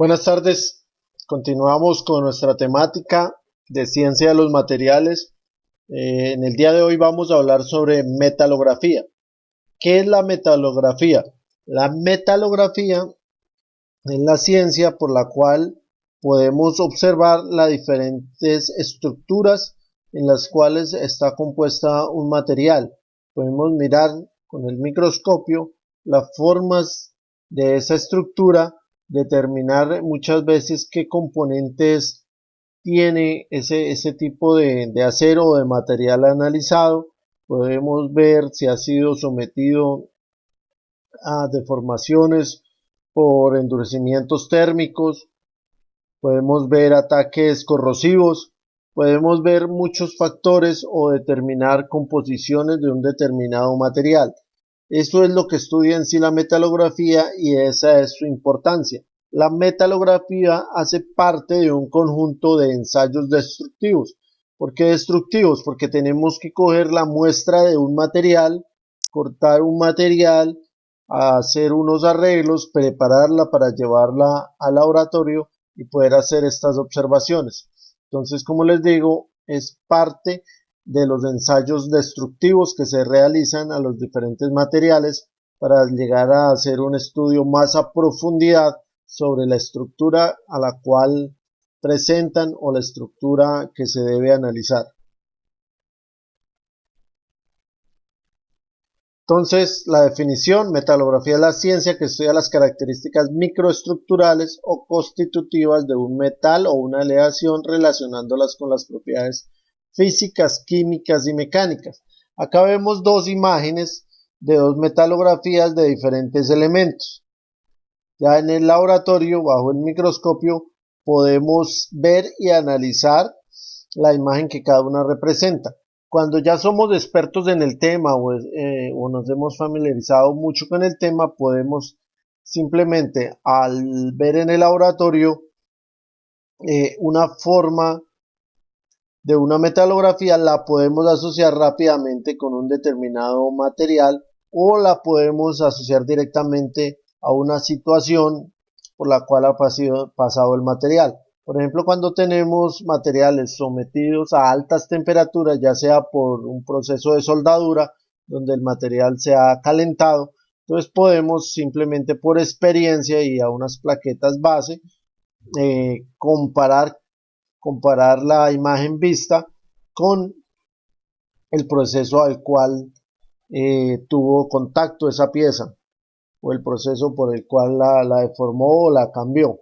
Buenas tardes, continuamos con nuestra temática de ciencia de los materiales. En el día de hoy vamos a hablar sobre metalografía. ¿Qué es la metalografía? La metalografía es la ciencia por la cual podemos observar las diferentes estructuras en las cuales está compuesta un material. Podemos mirar con el microscopio las formas de esa estructura, determinar muchas veces qué componentes tiene ese tipo de acero o de material analizado. Podemos ver si ha sido sometido a deformaciones por endurecimientos térmicos, podemos ver ataques corrosivos, podemos ver muchos factores o determinar composiciones de un determinado material. Eso es lo que estudia en sí la metalografía y esa es su importancia. La metalografía hace parte de un conjunto de ensayos destructivos. ¿Por qué destructivos? Porque tenemos que coger la muestra de un material, cortar un material, hacer unos arreglos, prepararla para llevarla al laboratorio y poder hacer estas observaciones. Entonces, como les digo, es parte de los ensayos destructivos que se realizan a los diferentes materiales para llegar a hacer un estudio más a profundidad sobre la estructura a la cual presentan o la estructura que se debe analizar. Entonces, la definición: metalografía es la ciencia que estudia las características microestructurales o constitutivas de un metal o una aleación relacionándolas con las propiedades físicas, químicas y mecánicas. Acá vemos dos imágenes de dos metalografías de diferentes elementos. Ya en el laboratorio, bajo el microscopio, podemos ver y analizar la imagen que cada una representa. Cuando ya somos expertos en el tema o nos hemos familiarizado mucho con el tema, podemos simplemente al ver en el laboratorio una forma de una metalografía, la podemos asociar rápidamente con un determinado material o la podemos asociar directamente a una situación por la cual ha pasado el material. Por ejemplo, cuando tenemos materiales sometidos a altas temperaturas, ya sea por un proceso de soldadura, donde el material se ha calentado, entonces podemos simplemente por experiencia y a unas plaquetas base comparar la imagen vista con el proceso al cual tuvo contacto esa pieza o el proceso por el cual la deformó o la cambió,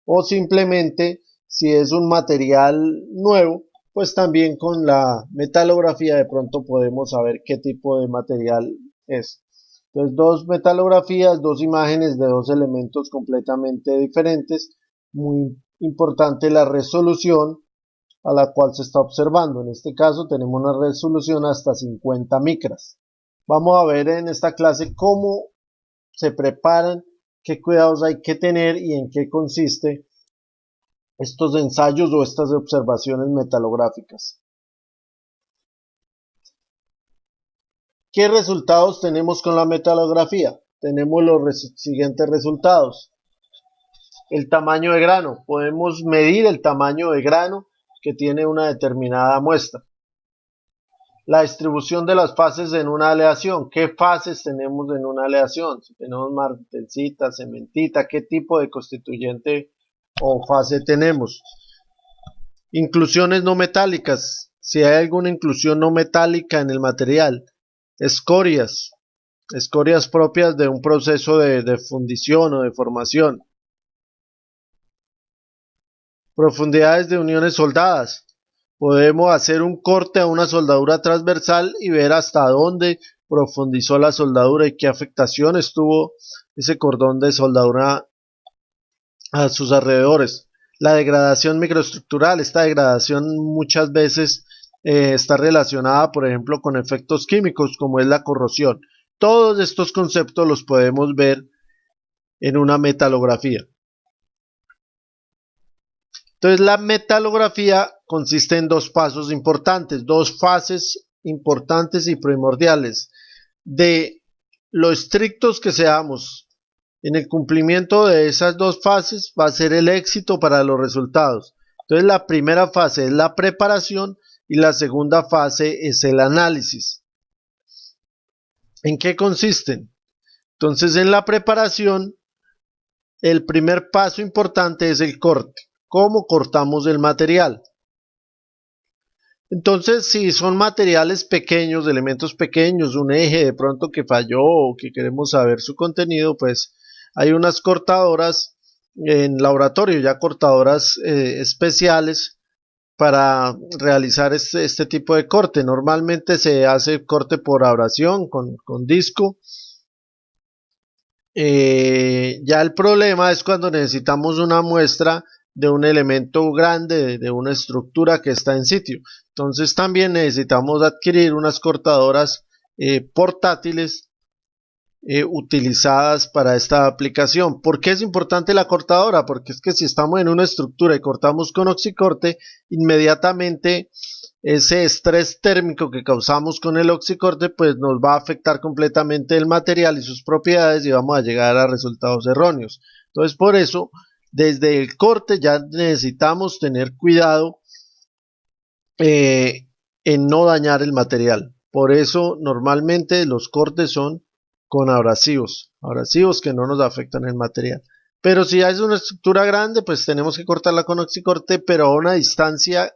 o simplemente si es un material nuevo, pues también con la metalografía de pronto podemos saber qué tipo de material es. Entonces, dos metalografías, dos imágenes de dos elementos completamente diferentes. Muy importante la resolución a la cual se está observando. En este caso tenemos una resolución hasta 50 micras. Vamos a ver en esta clase cómo se preparan, qué cuidados hay que tener y en qué consiste estos ensayos o estas observaciones metalográficas. ¿Qué resultados tenemos con la metalografía? Tenemos los siguientes resultados. El tamaño de grano. Podemos medir el tamaño de grano que tiene una determinada muestra. La distribución de las fases en una aleación. ¿Qué fases tenemos en una aleación? Si tenemos martensita, cementita, ¿qué tipo de constituyente o fase tenemos? Inclusiones no metálicas. Si hay alguna inclusión no metálica en el material. Escorias. Escorias propias de un proceso de fundición o de formación. Profundidades de uniones soldadas. Podemos hacer un corte a una soldadura transversal y ver hasta dónde profundizó la soldadura y qué afectaciones tuvo ese cordón de soldadura a sus alrededores. La degradación microestructural. Esta degradación muchas veces está relacionada, por ejemplo, con efectos químicos como es la corrosión. Todos estos conceptos los podemos ver en una metalografía. Entonces, la metalografía consiste en dos pasos importantes, dos fases importantes y primordiales. De lo estrictos que seamos En el cumplimiento de esas dos fases va a ser el éxito para los resultados. Entonces la primera fase es la preparación y la segunda fase es el análisis. ¿En qué consisten? Entonces en la preparación el primer paso importante es el corte. ¿Cómo cortamos el material? Entonces, si son materiales pequeños, elementos pequeños, un eje de pronto que falló o que queremos saber su contenido, pues hay unas cortadoras en laboratorio, ya cortadoras especiales para realizar este tipo de corte. Normalmente se hace corte por abrasión con disco. Ya el problema es cuando necesitamos una muestra de un elemento grande, de una estructura que está en sitio. Entonces también necesitamos adquirir unas cortadoras portátiles utilizadas para esta aplicación. ¿Por qué es importante la cortadora? Porque es que si estamos en una estructura y cortamos con oxicorte, inmediatamente ese estrés térmico que causamos con el oxicorte pues nos va a afectar completamente el material y sus propiedades y vamos a llegar a resultados erróneos. Entonces por eso desde el corte ya necesitamos tener cuidado en no dañar el material. Por eso normalmente los cortes son con abrasivos que no nos afectan el material. Pero si es una estructura grande, pues tenemos que cortarla con oxicorte, pero a una distancia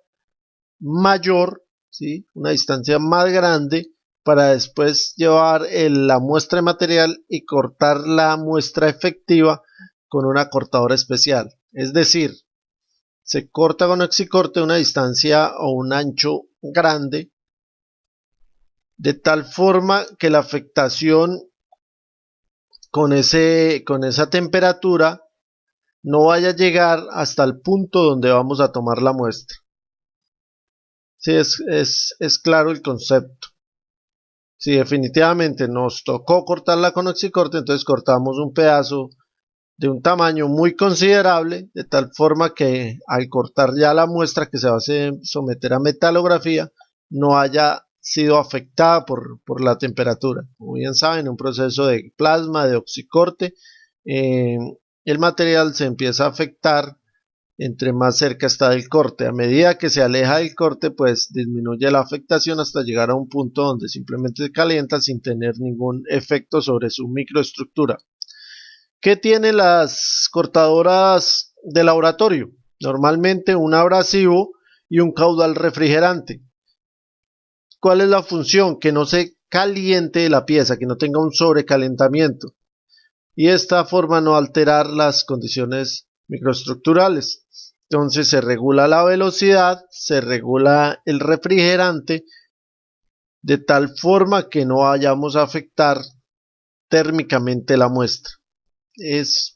mayor, ¿sí? Una distancia más grande para después llevar la muestra de material y cortar la muestra efectiva con una cortadora especial. Es decir, se corta con oxicorte una distancia o un ancho grande de tal forma que la afectación con esa temperatura no vaya a llegar hasta el punto donde vamos a tomar la muestra. Sí, es claro el concepto. Si definitivamente nos tocó cortarla con oxicorte, entonces cortamos un pedazo de un tamaño muy considerable, de tal forma que al cortar ya la muestra que se va a someter a metalografía, no haya sido afectada por la temperatura. Como bien saben, un proceso de plasma, de oxicorte, eh, el material se empieza a afectar entre más cerca está del corte. A medida que se aleja del corte, pues disminuye la afectación hasta llegar a un punto donde simplemente se calienta sin tener ningún efecto sobre su microestructura. ¿Qué tienen las cortadoras de laboratorio? Normalmente un abrasivo y un caudal refrigerante. ¿Cuál es la función? Que no se caliente la pieza, que no tenga un sobrecalentamiento y de esta forma no alterar las condiciones microestructurales. Entonces se regula la velocidad, se regula el refrigerante de tal forma que no vayamos a afectar térmicamente la muestra.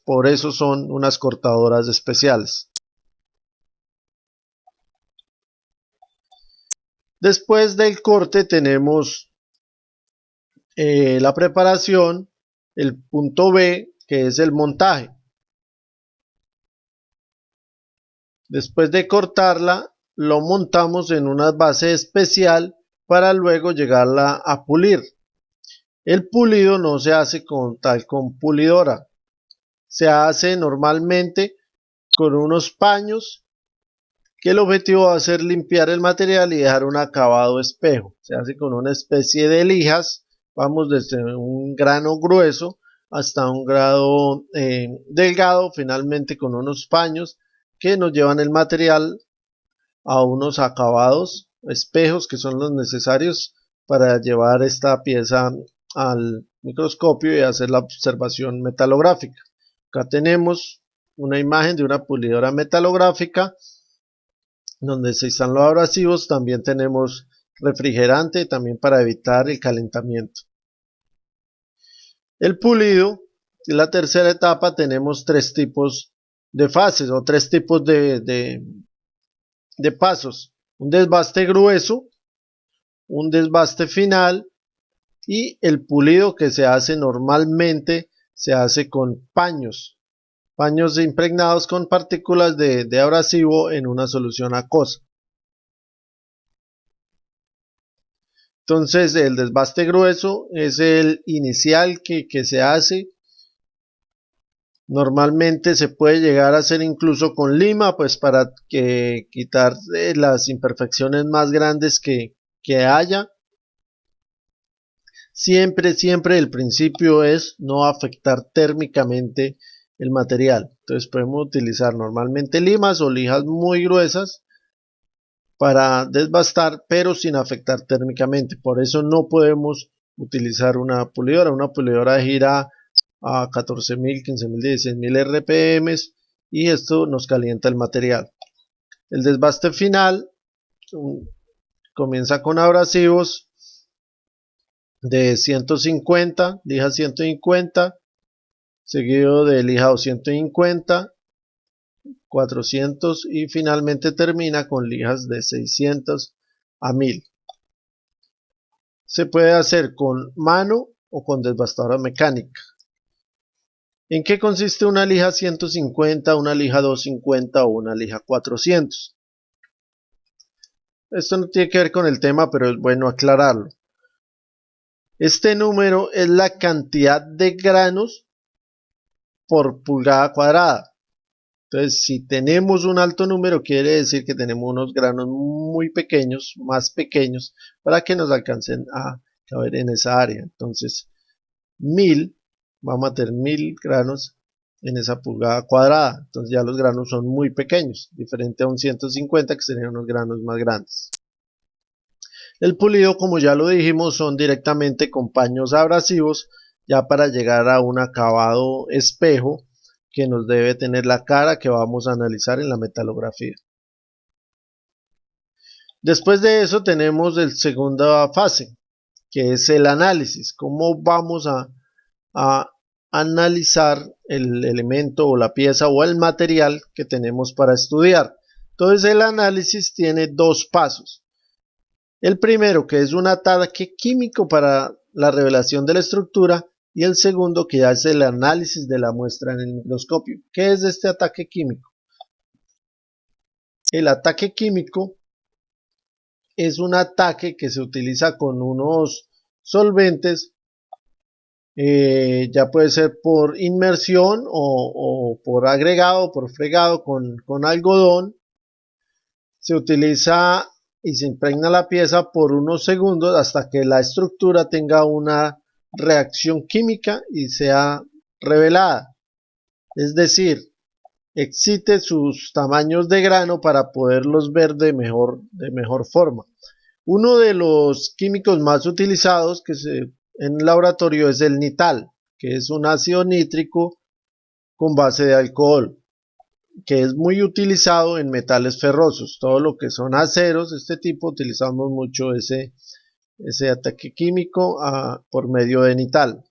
Por eso son unas cortadoras especiales. Después del corte tenemos la preparación, el punto B, que es el montaje. Después de cortarla, lo montamos en una base especial para luego llegarla a pulir. El pulido no se hace con pulidora, se hace normalmente con unos paños que el objetivo va a ser limpiar el material y dejar un acabado espejo. Se hace con una especie de lijas, vamos desde un grano grueso hasta un grado delgado, finalmente con unos paños que nos llevan el material a unos acabados espejos que son los necesarios para llevar esta pieza al microscopio y hacer la observación metalográfica. Acá tenemos una imagen de una pulidora metalográfica donde se están los abrasivos. También tenemos refrigerante también para evitar el calentamiento. El pulido, en la tercera etapa, tenemos tres tipos de fases o tres tipos de pasos: un desbaste grueso, un desbaste final y el pulido, que se hace normalmente se hace con paños impregnados con partículas de abrasivo en una solución acuosa. Entonces el desbaste grueso es el inicial que se hace Normalmente se puede llegar a hacer incluso con lima, pues para quitar las imperfecciones más grandes que haya. Siempre el principio es no afectar térmicamente el material. Entonces podemos utilizar normalmente limas o lijas muy gruesas para desbastar, pero sin afectar térmicamente. Por eso no podemos utilizar una pulidora. Una pulidora gira a 14.000, 15.000, 16.000 RPM y esto nos calienta el material. El desbaste final comienza con abrasivos de 150, lija 150, seguido de lija 250, 400 y finalmente termina con lijas de 600 a 1000. Se puede hacer con mano o con desbastadora mecánica. ¿En qué consiste una lija 150, una lija 250 o una lija 400? Esto no tiene que ver con el tema, pero es bueno aclararlo. Este número es la cantidad de granos por pulgada cuadrada. Entonces, si tenemos un alto número, quiere decir que tenemos unos granos muy pequeños, más pequeños, para que nos alcancen a caber en esa área. Entonces, 1000, vamos a tener 1000 granos en esa pulgada cuadrada. Entonces ya los granos son muy pequeños, diferente a un 150 que serían unos granos más grandes. El pulido, como ya lo dijimos, son directamente con paños abrasivos, ya para llegar a un acabado espejo que nos debe tener la cara que vamos a analizar en la metalografía. Después de eso tenemos la segunda fase, que es el análisis. ¿Cómo vamos a analizar el elemento o la pieza o el material que tenemos para estudiar? Entonces el análisis tiene dos pasos. El primero, que es un ataque químico para la revelación de la estructura, y el segundo, que ya es el análisis de la muestra en el microscopio. ¿Qué es este ataque químico? El ataque químico es un ataque que se utiliza con unos solventes, ya puede ser por inmersión o por agregado, por fregado con algodón. Se utiliza y se impregna la pieza por unos segundos hasta que la estructura tenga una reacción química y sea revelada. Es decir, excite sus tamaños de grano para poderlos ver de mejor forma. Uno de los químicos más utilizados en el laboratorio es el nital, que es un ácido nítrico con base de alcohol, que es muy utilizado en metales ferrosos. Todo lo que son aceros, este tipo, utilizamos mucho ese ataque químico por medio de nital.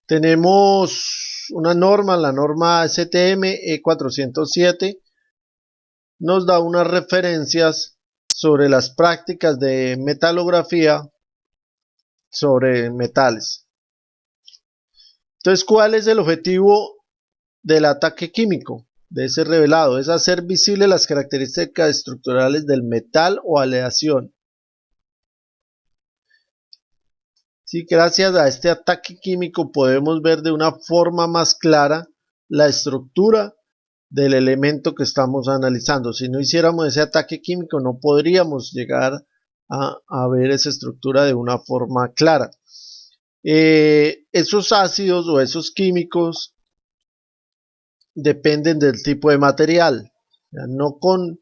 Tenemos una norma, la norma STM E407, nos da unas referencias sobre las prácticas de metalografía sobre metales. Entonces, ¿cuál es el objetivo del ataque químico, de ese revelado? Es hacer visibles las características estructurales del metal o aleación. Sí, gracias a este ataque químico podemos ver de una forma más clara la estructura del elemento que estamos analizando. Si no hiciéramos ese ataque químico no podríamos llegar a ver esa estructura de una forma clara. Esos ácidos o esos químicos dependen del tipo de material. No con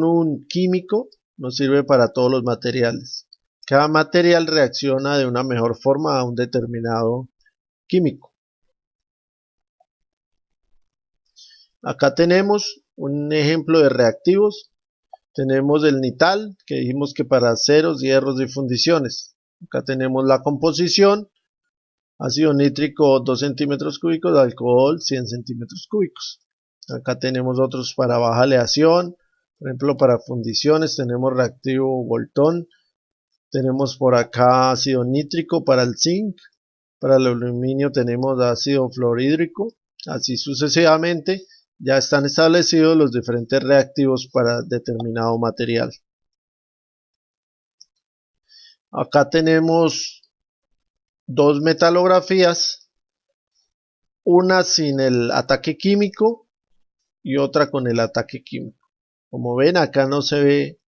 un químico no sirve para todos los materiales. Cada material reacciona de una mejor forma a un determinado químico. Acá tenemos un ejemplo de reactivos. Tenemos el nital, que dijimos que para aceros, hierros y fundiciones. Acá tenemos la composición. Ácido nítrico 2 centímetros cúbicos, alcohol 100 centímetros cúbicos. Acá tenemos otros para baja aleación. Por ejemplo, para fundiciones tenemos reactivo Boltón. Tenemos por acá ácido nítrico para el zinc. Para el aluminio tenemos ácido fluorhídrico. Así sucesivamente. Ya están establecidos los diferentes reactivos para determinado material. Acá tenemos dos metalografías, una sin el ataque químico y otra con el ataque químico. Como ven, acá no se ve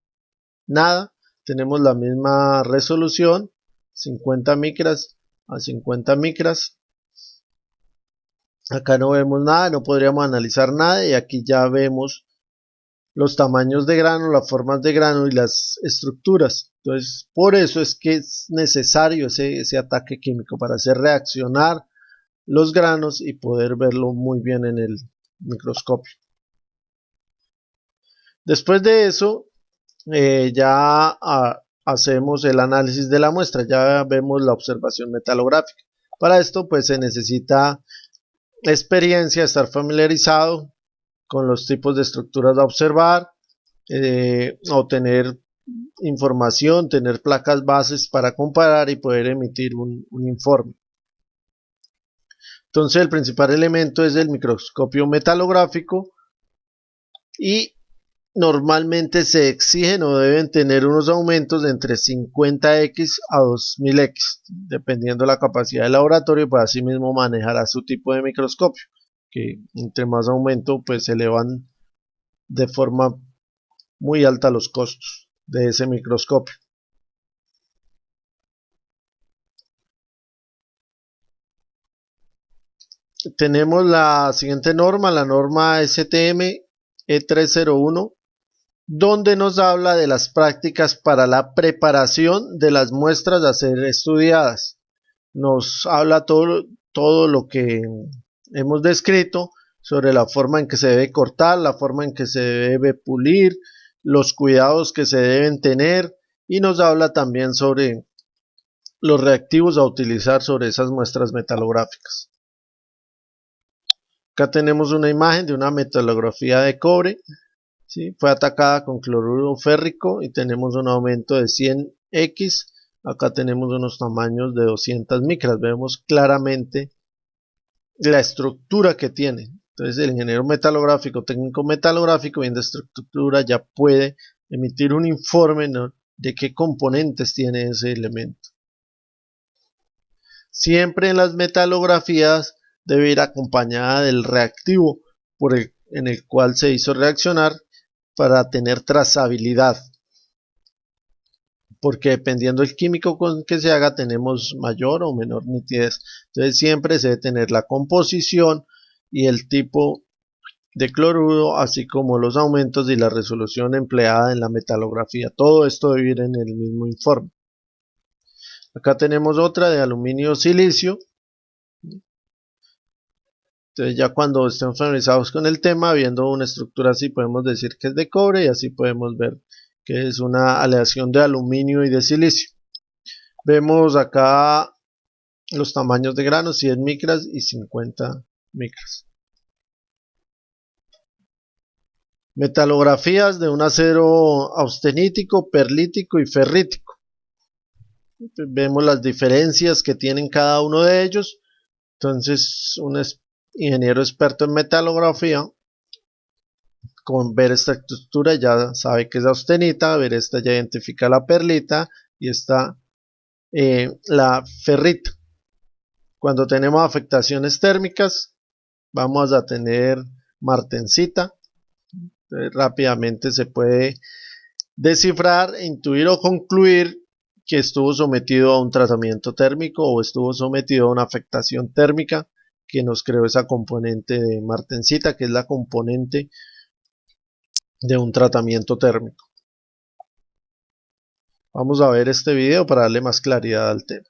nada, tenemos la misma resolución, 50 micras a 50 micras. Acá no vemos nada, no podríamos analizar nada, y aquí ya vemos los tamaños de grano, las formas de grano y las estructuras. Entonces, por eso es que es necesario ese ataque químico para hacer reaccionar los granos y poder verlo muy bien en el microscopio. Después de eso, ya hacemos el análisis de la muestra, ya vemos la observación metalográfica. Para esto, pues se necesita experiencia, estar familiarizado con los tipos de estructuras a observar, obtener información, tener placas bases para comparar y poder emitir un informe. Entonces el principal elemento es el microscopio metalográfico, y normalmente se exigen o deben tener unos aumentos de entre 50x a 2000x, dependiendo de la capacidad del laboratorio, pues así mismo manejará su tipo de microscopio, que entre más aumento pues se elevan de forma muy alta los costos de ese microscopio. Tenemos la siguiente norma, la norma STM E301, donde nos habla de las prácticas para la preparación de las muestras a ser estudiadas. Nos habla todo lo que hemos descrito sobre la forma en que se debe cortar, la forma en que se debe pulir, los cuidados que se deben tener, y nos habla también sobre los reactivos a utilizar sobre esas muestras metalográficas. Acá tenemos una imagen de una metalografía de cobre, ¿sí? Fue atacada con cloruro férrico y tenemos un aumento de 100x. Acá tenemos unos tamaños de 200 micras. Vemos claramente la estructura que tiene. Entonces el ingeniero metalográfico, técnico metalográfico, viendo esta estructura, ya puede emitir un informe, ¿no?, de qué componentes tiene ese elemento. Siempre en las metalografías debe ir acompañada del reactivo en el cual se hizo reaccionar, para tener trazabilidad, porque dependiendo del químico con que se haga tenemos mayor o menor nitidez. Entonces siempre se debe tener la composición y el tipo de cloruro, así como los aumentos y la resolución empleada en la metalografía. Todo esto debe ir en el mismo informe. Acá tenemos otra de aluminio silicio. Entonces ya cuando estén familiarizados con el tema, viendo una estructura así, podemos decir que es de cobre, y así podemos ver que es una aleación de aluminio y de silicio. Vemos acá los tamaños de granos, 100 micras y 50 micras. Metalografías de un acero austenítico, perlítico y ferrítico. Vemos las diferencias que tienen cada uno de ellos. Entonces un ingeniero experto en metalografía, con ver esta estructura ya sabe que es austenita, ver esta ya identifica la perlita, y esta la ferrita. Cuando tenemos afectaciones térmicas vamos a tener martensita. Rápidamente se puede descifrar, intuir o concluir que estuvo sometido a un tratamiento térmico o estuvo sometido a una afectación térmica que nos creó esa componente de martensita, que es la componente de un tratamiento térmico. Vamos a ver este video para darle más claridad al tema.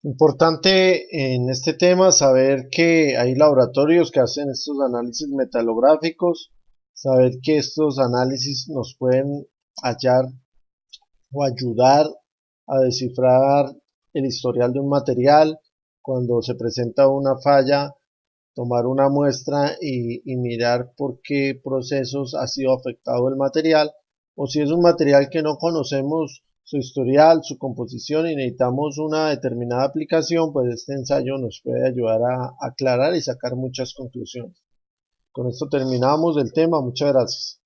Importante en este tema saber que hay laboratorios que hacen estos análisis metalográficos, saber que estos análisis nos pueden hallar o ayudar a descifrar el historial de un material. Cuando se presenta una falla, tomar una muestra y mirar por qué procesos ha sido afectado el material, o si es un material que no conocemos su historial, su composición y necesitamos una determinada aplicación, pues este ensayo nos puede ayudar a aclarar y sacar muchas conclusiones. Con esto terminamos el tema. Muchas gracias.